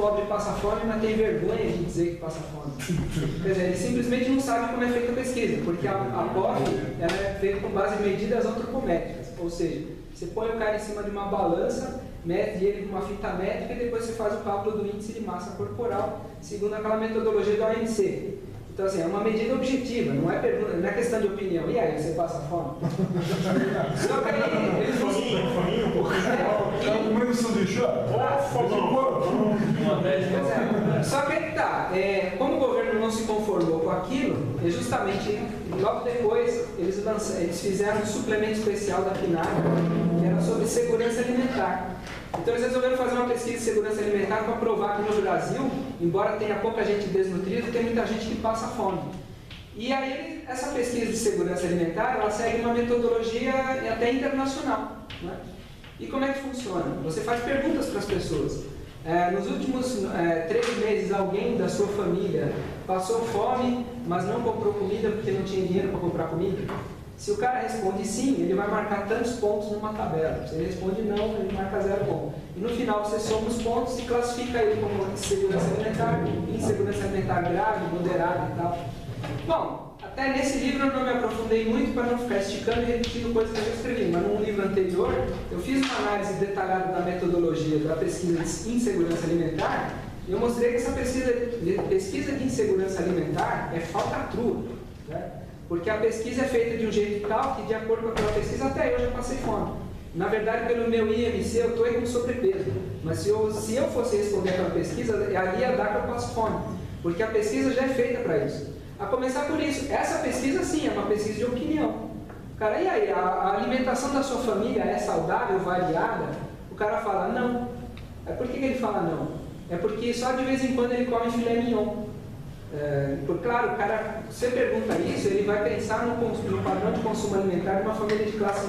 pobre passa fome, mas tem vergonha de dizer que passa fome. Quer dizer, ele simplesmente não sabe como é feita a pesquisa, porque a POF ela é feita com base em medidas antropométricas, ou seja, você põe o cara em cima de uma balança, mede ele com uma fita métrica e depois você faz o cálculo do índice de massa corporal, segundo aquela metodologia da OMC. Então, assim, é uma medida objetiva, não é pergunta, não é questão de opinião. E aí, você passa fome? Só que aí, eles não... Fominho, um pouco. Tá comendo sanduíche? Só que aí tá, como o governo não se conformou com aquilo, justamente, logo depois, eles fizeram um suplemento especial da PNAD, que era sobre segurança alimentar. Então eles resolveram fazer uma pesquisa de segurança alimentar para provar que no Brasil, embora tenha pouca gente desnutrida, tem muita gente que passa fome. E aí essa pesquisa de segurança alimentar, ela segue uma metodologia até internacional, né? E como é que funciona? Você faz perguntas para as pessoas. Nos últimos 3 meses, alguém da sua família passou fome, mas não comprou comida porque não tinha dinheiro para comprar comida? Se o cara responde sim, ele vai marcar tantos pontos numa tabela. Se ele responde não, ele marca 0 pontos. E no final você soma os pontos e classifica ele como insegurança alimentar, insegurança alimentar grave, moderada e tal. Bom, até nesse livro eu não me aprofundei muito para não ficar esticando e repetindo coisas que eu escrevi, mas num livro anterior eu fiz uma análise detalhada da metodologia da pesquisa de insegurança alimentar e eu mostrei que essa pesquisa de insegurança alimentar é falcatrua, né? Porque a pesquisa é feita de um jeito tal que, de acordo com aquela pesquisa, até eu já passei fome. Na verdade, pelo meu IMC, eu estou com sobrepeso. Mas se eu fosse responder aquela pesquisa, ali ia dar que eu passo fome. Porque a pesquisa já é feita para isso. A começar por isso, essa pesquisa, sim, é uma pesquisa de opinião. Cara, e aí, a alimentação da sua família é saudável, variada? O cara fala não. Por que ele fala não? É porque só de vez em quando ele come filé mignon. Claro, o cara, você pergunta isso, ele vai pensar no padrão de consumo alimentar de uma família de classe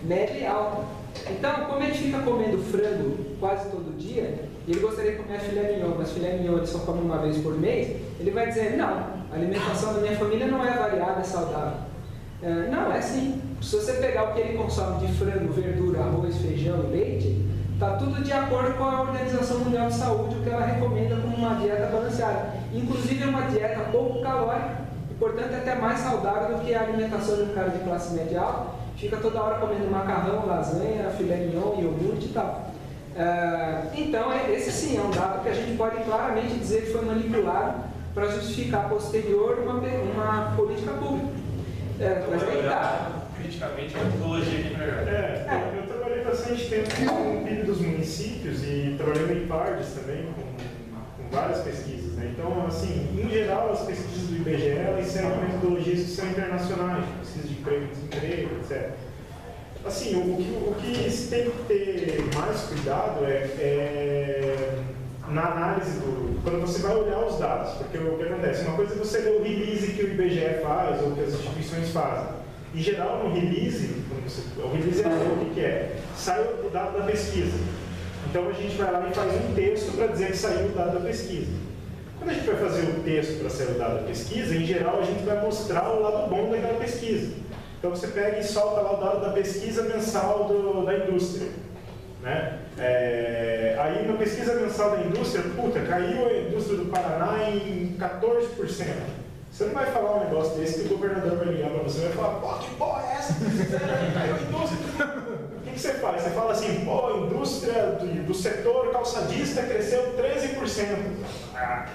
média e alta. Então, como ele fica comendo frango quase todo dia, e ele gostaria de comer filé mignon, mas filé mignon ele só come uma vez por mês, ele vai dizer, não, a alimentação da minha família não é variada, é saudável. Não, é sim. Se você pegar o que ele consome de frango, verdura, arroz, feijão e leite, está tudo de acordo com a Organização Mundial de Saúde, o que ela recomenda como uma dieta balanceada. Inclusive é uma dieta pouco calórica e, portanto, é até mais saudável do que a alimentação de um cara de classe média alta. Fica toda hora comendo macarrão, lasanha, filé mignon, iogurte e tal. Então, esse sim é um dado que a gente pode claramente dizer que foi manipulado para justificar posterior uma política pública. Mas aí tá. Criticamente a metodologia aqui para eu trabalhei bastante tempo com o PIB dos municípios e trabalhei no IPARDES também, com várias pesquisas, né? Então, assim, em geral, as pesquisas do IBGE, elas seguem metodologias que são internacionais, pesquisas de emprego, desemprego, etc. Assim, o que se tem que ter mais cuidado na análise quando você vai olhar os dados, porque o que acontece? Uma coisa é você ler o release que o IBGE faz ou que as instituições fazem. Em geral, no release, o release o que é? Sai o dado da pesquisa. Então a gente vai lá e faz um texto para dizer que saiu o dado da pesquisa. Quando a gente vai fazer o texto para sair o dado da pesquisa, em geral a gente vai mostrar o lado bom daquela pesquisa. Então você pega e solta lá o dado da pesquisa mensal da indústria, né? Aí na pesquisa mensal da indústria, caiu a indústria do Paraná em 14%. Você não vai falar um negócio desse que o governador vai ligar para você e vai falar, pô, que porra é essa? Caiu a indústria. O que você faz? Você fala assim, pô, a indústria do setor calçadista cresceu 13%.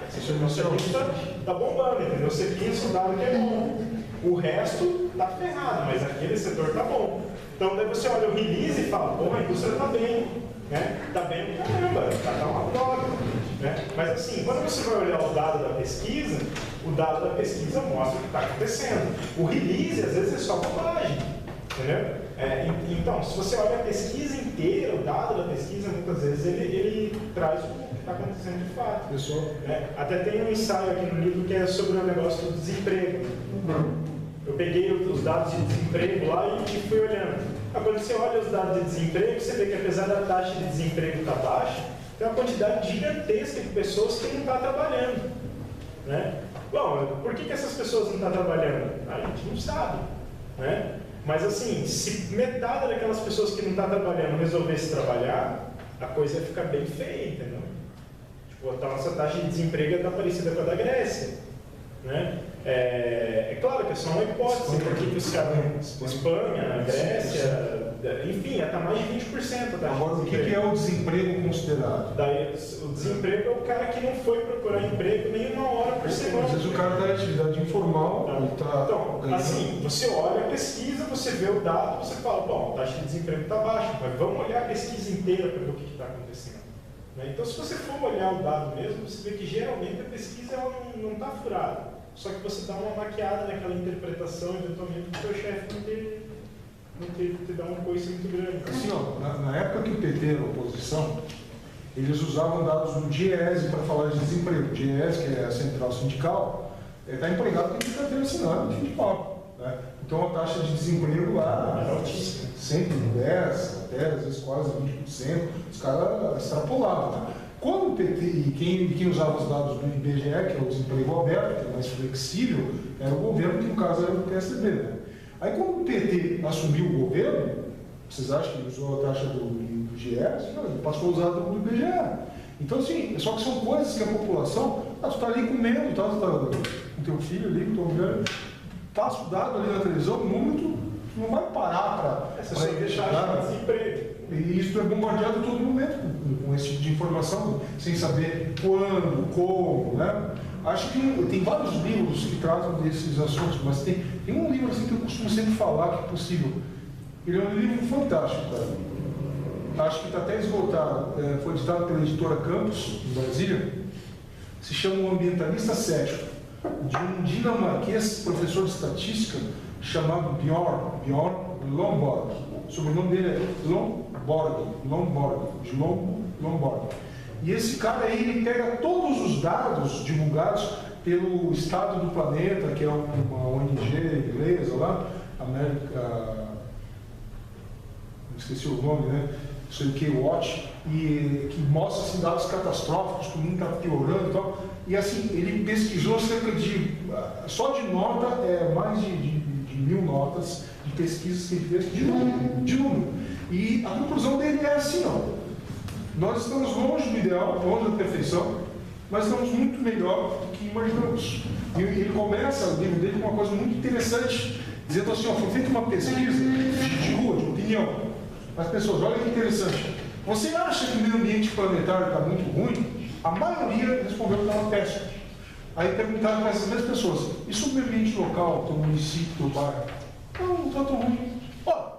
Esse setor calçadista tá bombando, entendeu? Você pensa o dado que é bom. O resto tá ferrado, mas aquele setor tá bom. Então daí você olha o release e fala, pô, a indústria tá bem, né? Tá bem, caramba, tá uma droga, né? Mas assim, quando você vai olhar o dado da pesquisa, o dado da pesquisa mostra o que está acontecendo. O release, às vezes, é só bobagem, entendeu? Então, se você olha a pesquisa inteira, o dado da pesquisa, muitas vezes, ele traz o que está acontecendo de fato. Até tem um ensaio aqui no livro que é sobre o negócio do desemprego. Eu peguei os dados de desemprego lá e fui olhando. Quando você olha os dados de desemprego, você vê que apesar da taxa de desemprego estar baixa, tem uma quantidade gigantesca de pessoas que não estão trabalhando, né? Bom, por que essas pessoas não estão trabalhando? A gente não sabe, né? Mas assim, se metade daquelas pessoas que não estão trabalhando resolvesse trabalhar, a coisa ia ficar bem feia, entendeu? A nossa taxa de desemprego está parecida com a da Grécia. Né? É claro que é só uma hipótese, porque os caras, Espanha, Grécia, enfim, está mais de 20%. Agora, o que é o desemprego considerado? Daí, o desemprego é o cara que não foi procurar emprego nem uma hora por semana. Às vezes o cara está em atividade informal. Então, assim, você olha a pesquisa, você vê o dado, você fala, bom, a taxa de desemprego está baixa, mas vamos olhar a pesquisa inteira para ver o que está acontecendo. Né? Então, se você for olhar o dado mesmo, você vê que geralmente a pesquisa ela não está furada. Só que você dá uma maquiada naquela interpretação, eventualmente, para o seu chefe não te dar um coice muito grande. Assim, ó, na época que o PT era oposição, eles usavam dados do DIEESE para falar de desemprego. O DIEESE, que é a central sindical, está empregado com carteira assinada no fim de papo. Né? Então a taxa de desemprego lá é altíssima. Sempre 10%, até às vezes quase 20%. Os caras extrapolavam. Né? Quando o PT, e quem usava os dados do IBGE, que é o desemprego aberto, que é mais flexível, era o governo, que no caso era o PSDB. Né? Aí quando o PT assumiu o governo, vocês acham que ele usou a taxa do GES? Não, ele passou a usar do IBGE. Então, assim, só que são coisas que a população, tu está ali comendo, tá com teu filho ali, com tua mulher, passa o dado ali na televisão, o número, tu não vai parar para... Você só deixar de desemprego. E isso é bombardeado a todo momento com esse tipo de informação, sem saber quando, como, né? Acho que tem vários livros que tratam desses assuntos, mas tem um livro assim que eu costumo sempre falar que é possível. Ele é um livro fantástico, cara. Acho que está até esgotado. Foi editado pela editora Campos, em Brasília. Se chama O Ambientalista Cético, de um dinamarquês, professor de estatística, chamado Bjorn Lomborg. O sobrenome dele é Lomborg. E esse cara aí, ele pega todos os dados divulgados pelo Estado do Planeta, que é uma ONG inglesa lá, América... esqueci o nome, né? Isso aí, Watch, e que mostra assim, dados catastróficos, que o mundo está piorando e tal. E assim, ele pesquisou cerca de... só de nota, mais de 1000 notas de pesquisas que ele fez de número. E a conclusão dele é assim, ó. Nós estamos longe do ideal, longe da perfeição, mas estamos muito melhor do que imaginamos. E ele começa o livro dele com uma coisa muito interessante, dizendo assim, ó, foi feita uma pesquisa de rua, de opinião. As pessoas, olha que interessante. Você acha que o meio ambiente planetário está muito ruim? A maioria respondeu que estava péssimo. Aí perguntaram para essas mesmas pessoas, e sobre o meio ambiente local, teu município, teu bairro? Não está tão ruim. Ó,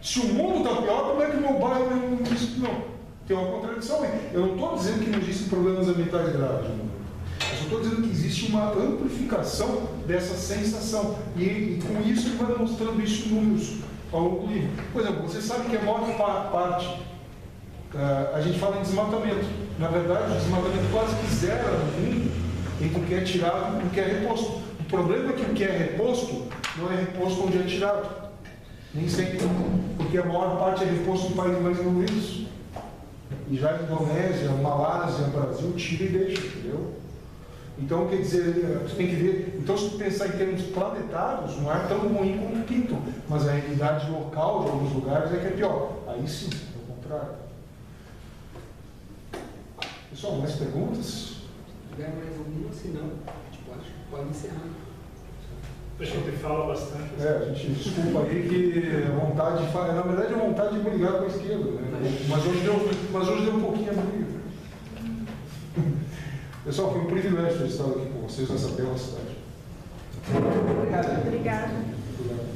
se o mundo está pior, como é que o meu bairro e o meu município não? Tem uma contradição aí. Eu não estou dizendo que não existem problemas ambientais graves no mundo. Eu só estou dizendo que existe uma amplificação dessa sensação. E com isso ele vai demonstrando isso em números ao longo do livro. Por exemplo, você sabe que a maior parte, a gente fala em desmatamento. Na verdade, o desmatamento quase que zera no mundo entre o que é tirado e o que é reposto. O problema é que o que é reposto não é reposto onde é tirado. Nem sempre. Porque a maior parte é reposto em países mais evoluídos. E já a Indonésia, Malásia, Brasil, tira e deixa, entendeu? Então, quer dizer, você tem que ver. Então, se tu pensar em termos planetários, não é tão ruim como pintam, mas a realidade local de alguns lugares é que é pior. Aí sim, é o contrário. Pessoal, mais perguntas? Se tiver mais alguma, se não, a gente pode encerrar. Acho que ele fala bastante. A gente desculpa aí que a vontade de falar, na verdade a vontade de brigar com a esquerda, né? Mas hoje deu um pouquinho a briga. Pessoal, foi um privilégio ter estado aqui com vocês nessa bela cidade. Obrigado. Obrigada. Obrigado.